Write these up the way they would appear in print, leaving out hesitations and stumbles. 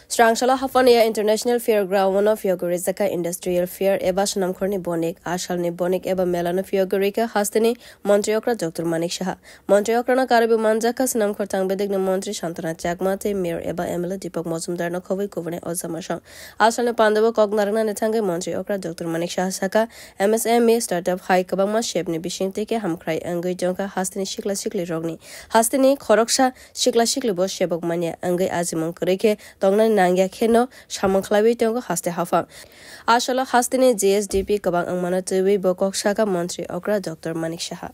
Srangshala Hafania International Fairground of Yogorizaka Industrial Fair Eba Shanamkhorni Bonik, Ashalni Bonik Eba Melano Fiogorika, Hastini, Montreokra Dr. Manik Shaha, Montreokrana Karabu Manjaka, Sinamkhortang Bedig Montri Shantana Chakmate, Mir Eba Emila Deepak Mozumdar Nokovi Governor Ozamashan, Ashalni Pandava Kognarana Netanga, Montreokra Dr. Manik Shaha Saka, MSME Startup High Kabama Shepni Bishinteke, Hamkrai, Angui Jonka, Hastini Shikla Shikli Rogni, Hastini, Koroksha, Shikla Shikli Bosh Shebok Mania, Angui Azimon Kureke, Dongna Nangya Keno, Shamanklawi Tongo Haste Hafa. Ashala Hastini GSDP Kabang Angmana Tiwi Bokok Shaka Montri Okra Dr. Manik Shaha.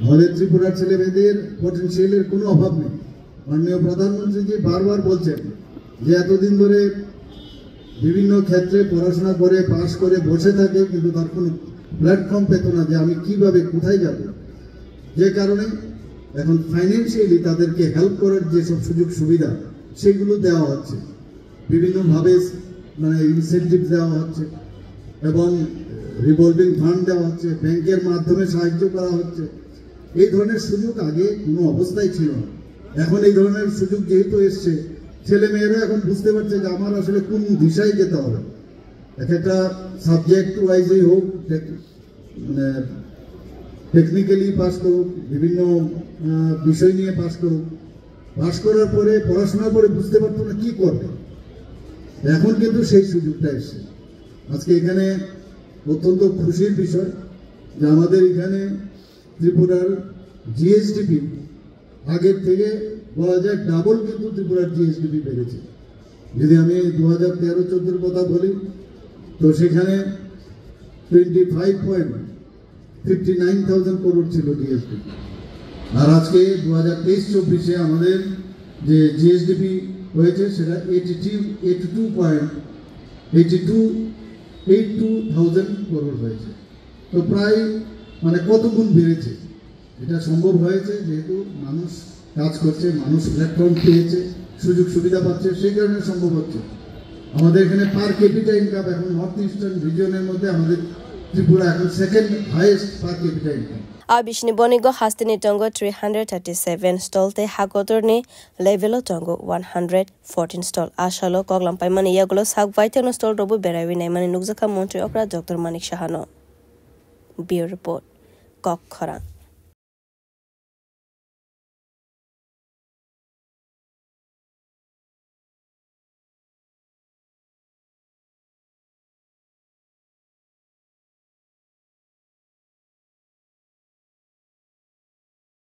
আমাদের ত্রিপুরার ছেলেমেয়েদের পটেনশিয়ালের কোনো অভাব নেই। মাননীয় প্রধানমন্ত্রী জি বারবার বলছেন যে এতদিন ধরে বিভিন্ন ক্ষেত্রে পড়াশোনা করে পাস করে বসে থাকে কিন্তু তার কোনো প্ল্যাটফর্ম পেত না যে আমি কিভাবে কোথায় যাব। যে কারণে এখন ফাইন্যান্সিয়ালি তাদেরকে হেল্প করার যে সব সুযোগ সুবিধা সেগুলো দেওয়া হচ্ছে, বিভিন্নভাবে মানে ইনসেন্টিভ দেওয়া হচ্ছে এবং রিভলভিং ফান্ড দেওয়া হচ্ছে, ব্যাংকের মাধ্যমে সাহায্য করা হচ্ছে। এই ধরনের সুযোগ আগে কোনো অবস্থায় ছিল না। এখন এই ধরনের সুযোগ যেহেতু এসছে, ছেলে মেয়েরা এখন বুঝতে পারছে যে আমার আসলে কোন দিশায় যেতে হবে। একটা সাবজেক্ট ওয়াইজই হোক, মানে টেকনিক্যালি পাস করুক, বিভিন্ন বিষয় নিয়ে পাস করুক, পাস করার পরে পড়াশোনার পরে বুঝতে পারতো না কি করবে। এখন কিন্তু সেই সুযোগটা এসছে। আজকে এখানে অত্যন্ত খুশির বিষয় যে আমাদের এখানে ত্রিপুরার জিএসডিপি আগের থেকে বলা যায় ডাবল কিন্তু ত্রিপুরার জিএসডিপি বেড়েছে। যদি আমি 2013-14 কথা বলি তো সেখানে 25.59,000 করোড় ছিল জিএসডিপি, আর আজকে 2023-24 আমাদের যে জিএসডিপি হয়েছে সেটা 82,000 করোড় হয়েছে। তো প্রায় মানে কত গুণ বেড়েছে। এটা সম্ভব হয়েছে যেহেতু মানুষ কাজ করছে, মানুষ প্ল্যাটফর্ম পেয়েছে, সুযোগ সুবিধা পাচ্ছে, সেই কারণে সম্ভব হচ্ছে। আমাদের এখানে পার ক্যাপিটা ইনকাম এখন নর্থ ইস্টার্ন রিজিয়নের মধ্যে আমাদের ত্রিপুরা এখন সেকেন্ড হাইয়েস্ট পার capital income. Abishni Bonigo Hastini Tongo 337 stall te Hakotorni Levelo Tongo 114 stall. Ashalo Koglam Paimani Yagulo Sagvaitano stall Robu Berawi Naimani Nugzaka Montreokra Dr. Manik Shahano. Beer report. Kok Khorang.